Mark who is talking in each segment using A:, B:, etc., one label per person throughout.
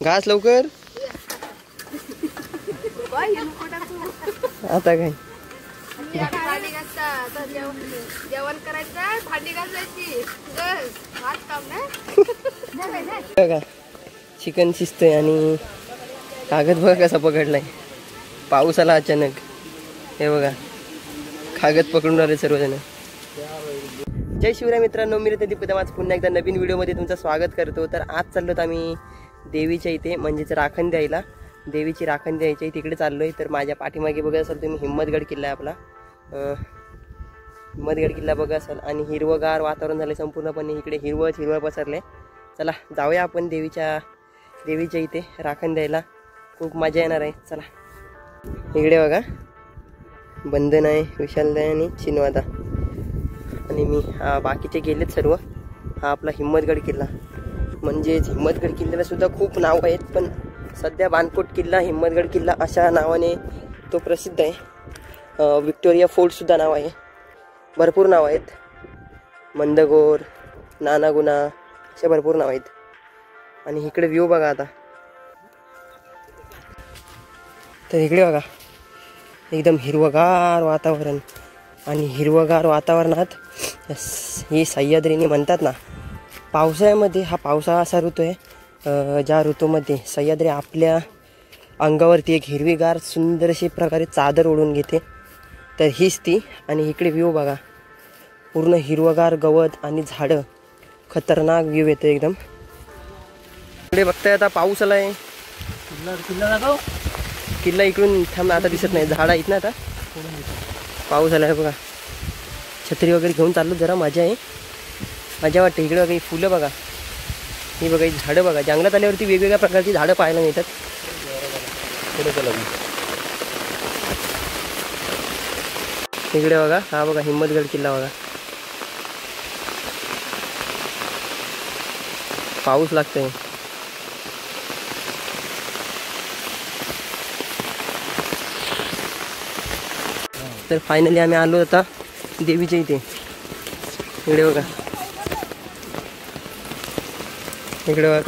A: घास लवकर. आता काय
B: जेवण करायचं, भांडी घासायची,
A: बघा चिकन शिजतंय आणि कागद बघा कसा पकडलाय. पाऊस आला अचानक. हे बघा कागद पकडून आले सर्वजण. जय शिवराय मित्रांनो, मी रतन दीपक आज पुन्हा एकदा नवीन व्हिडिओमध्ये तुमचं स्वागत करतो. तर आज चाललोत आम्ही देवीच्या इथे, म्हणजेच राखण द्यायला. देवीची राखण द्यायची तिकडे चाललोय. तर माझ्या पाठीमागे बघा असाल तुम्ही हिम्मतगड किल्ला आहे आपला. हिम्मतगड किल्ला बघा असाल आणि हिरवगार वातावरण झालं संपूर्णपणे. इकडे हिरवळ पसरले. चला जाऊया आपण देवीच्या इथे राखण द्यायला. खूप मजा येणार आहे. चला इकडे बघा बंधन आहे, विशालदाय आणि चिनवादा आणि मी. बाकीचे गेलेत सर्व. हा आपला हिम्मतगड किल्ला, म्हणजेच हिम्मतगड किल्ल्याला सुद्धा खूप नाव आहेत, पण सध्या बाणकोट किल्ला, हिम्मतगड किल्ला अशा नावाने तो प्रसिद्ध आहे. विक्टोरिया फोर्टसुद्धा नाव आहे. भरपूर नाव आहेत. मंदगोर, नानागुना असे भरपूर नाव आहेत. आणि इकडे व्ह्यू बघा आता. तर इकडे बघा एकदम हिरवगार वातावरण. आणि हिरवगार वातावरणात ही सह्याद्रीने म्हणतात ना, पावसाळ्यामध्ये हा पावसाळा असा ऋतू आहे ज्या ऋतूमध्ये सह्याद्री आपल्या अंगावरती एक हिरवीगार सुंदर अशी प्रकारे चादर ओढून घेते. तर हीच ती. आणि इकडे व्ह्यू बघा, पूर्ण हिरवगार गवत आणि झाडं. खतरनाक व्ह्यू येतो एकदम. इकडे बघताय आता पाऊस आलाय. किल्ला इकडून थांब, आता दिसत नाही, झाडं आहेत ना. आता पाऊस आलाय बघा. छत्री वगैरे घेऊन चाललो, जरा मजा आहे, मजा वाटते. इकडे बघा ही फुलं बघा, ही बघा ही झाडं बघा. जंगलात आल्यावरती वेगवेगळ्या प्रकारची झाडं पाहायला मिळतात. इकडे बघा, हा बघा हिम्मतगड किल्ला बघा. पाऊस लागतोय. तर फायनली आम्ही आलो आता देवीच्या इथे. इकडे बघा, इकडे बघा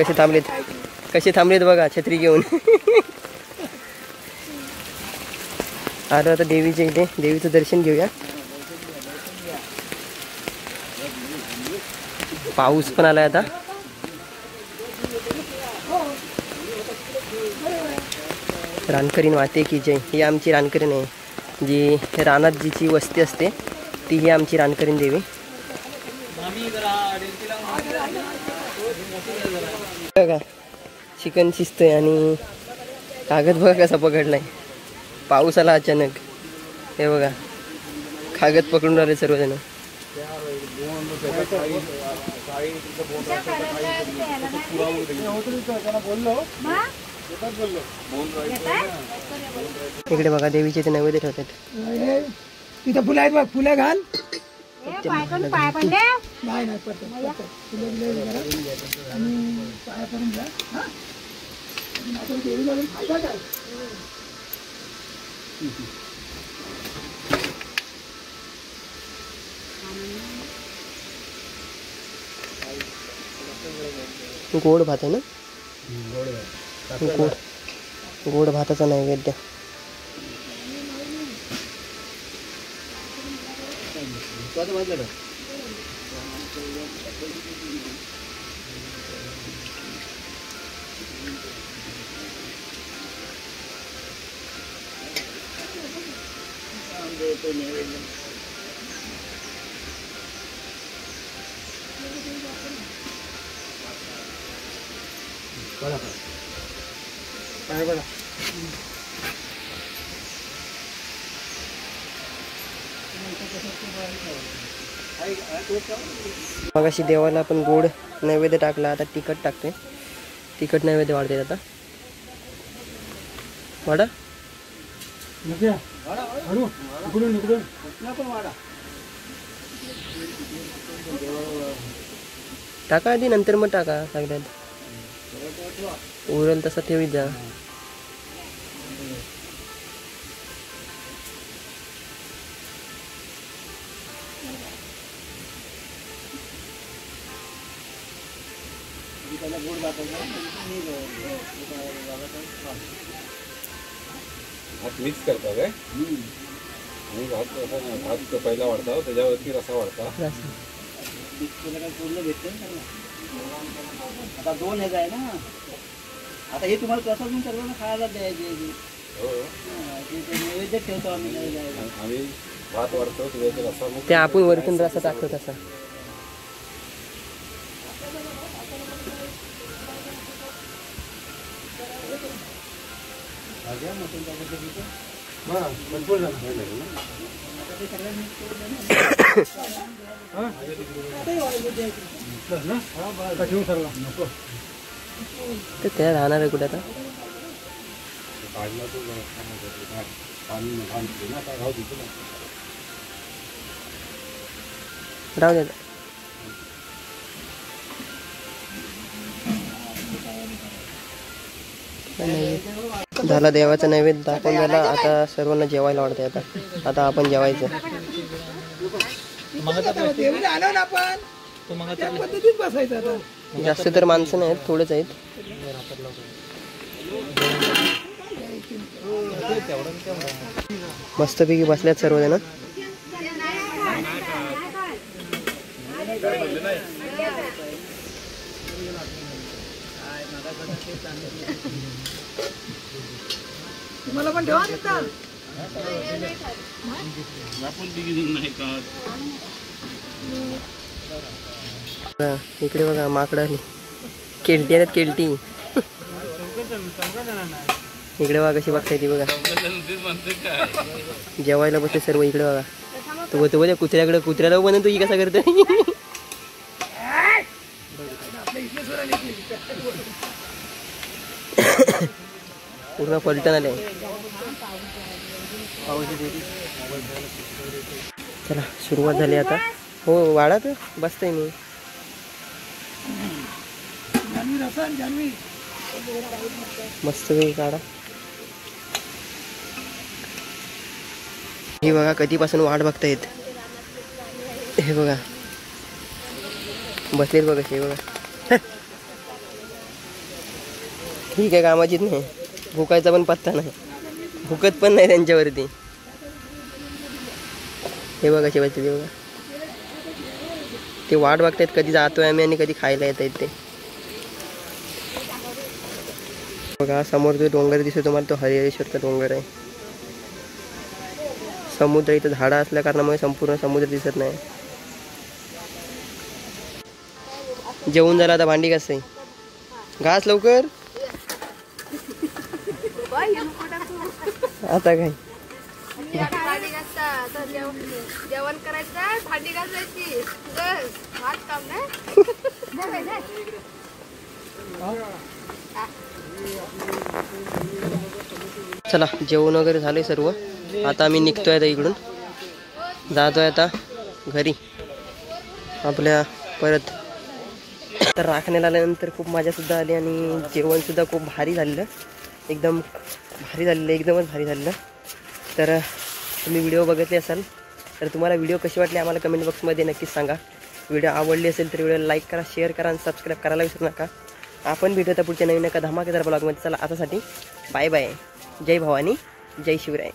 A: कसे थांबलेत बघा छत्री घेऊन. आलो आता देवीच्या इथे, देवीचं दर्शन घेऊया. पाऊस पण आलाय आता. रानकरीण वाटे की जय. ही आमची रानकरीण आहे, जी रानात जिची वस्ती असते ती ही आमची रानकरीण देवी. बघा चिकन शिजतंय आणि कागद बघा कसा पकडलाय. पाऊस आला अचानक. हे बघा कागद पकडून आले सर्वजण. इकडे बघा देवीचे ते नैवेद्य ठेवतात.
C: तिथं फुलं आहेत बघ, फुलं घाल.
A: गोड भात आहे ना, गोड भाताचा नैवेद्य. मगाशी देवाला आपण गोड नैवेद्य टाकला, आता तिखट टाकतोय. तिखट नैवेद्य वाढते आता. वाडा टाका आधी, नंतर मग टाका. सगळ्यात उरल तसा ठेवीत जा.
D: भात मिक्स करता काय आणि भात पहिला वाढता त्याच्यावरती रसा वाढता.
E: पूर्ण भेटते आता 2 ह्याचा आहे ना. आता हे तुम्हाला प्रसाद सर्वांना खायला द्यायचे. नैवेद्य ठेवतो
D: आम्ही भात वाढतो त्याचा रसा
A: ते आपण वरतून रसा टाकतो तसा. ते त्या राहणार आहे कुठे आता. राहू द्या. झाला देवाचा नैवेद्य दाखवून झाला. आता सर्वांना जेवायला वाढतंय. आता आपण जेवायचं.
C: देवीला आलो ना आपण त्या पद्धतीत बसायचं. आता
A: जास्त तर माणसं नाहीत, थोडेच आहेत. मस्तपैकी बसल्यात सर्वजण.
C: तुम्हाला पण ठेवा तिथं.
A: इकडे बघा माकडं आली. केलटी आहेत केलटी. इकडे बघा कशी बघताय ती बघा. जेवायला बसते सर्व. इकडे बघा तो बघ कुत्र्याकडे. कुत्र्याला बनवून तू कसा करतोय. पूर्ण पलटण आले. चला सुरुवात झाली आता. हो वाढा तर बसतोय मी. मस्त वेळ काढा. हे बघा कधीपासून वाट बघतायत. हे बघा बसलेत बघा. हे बघा ही काय कामाचीच नाही. भुकायचा पण पत्ता नाही. भुकत पण नाही त्यांच्यावरती. हे बघा कशी बसते. बघा ते वाट बघतायत कधी जातोय आम्ही आणि कधी खायला येत आहेत ते. बघा समोर जो डोंगर दिसतो तुम्हाला तो हरिहरेश्वरचा डोंगर आहे. समुद्र इथं झाडं असल्या कारणामुळे संपूर्ण समुद्र दिसत नाही. जेवून झालं आता भांडी घासाय. घास लवकर. आता काय
B: भांडी घासता आता जेवण करायचं भांडी घासायची. हात काम नाही.
A: चला जेवण वगैरे झाले सर्व. आता आम्ही निघतोय आता इकडून. जातोय आता घरी आपल्या परत. तर राखण्याला आल्यानंतर खूप मजासुद्धा आली आणि जेवणसुद्धा खूप भारी झालेलं. एकदम भारी झालेलं. एकदमच भारी झालेलं. तर तुम्ही व्हिडिओ बघितले असाल तर तुम्हाला व्हिडिओ कशी वाटली आम्हाला कमेंट बॉक्समध्ये नक्कीच सांगा. व्हिडिओ आवडली असेल तर व्हिडिओला लाईक करा, शेअर करा आणि सबस्क्राईब करायला विसरू नका. आपण भेटू आता पुढच्या नवीन एका धमाकेदार ब्लॉगमध्ये. चला आतासाठी बाय बाय. जय भवानी, जय शिवराय.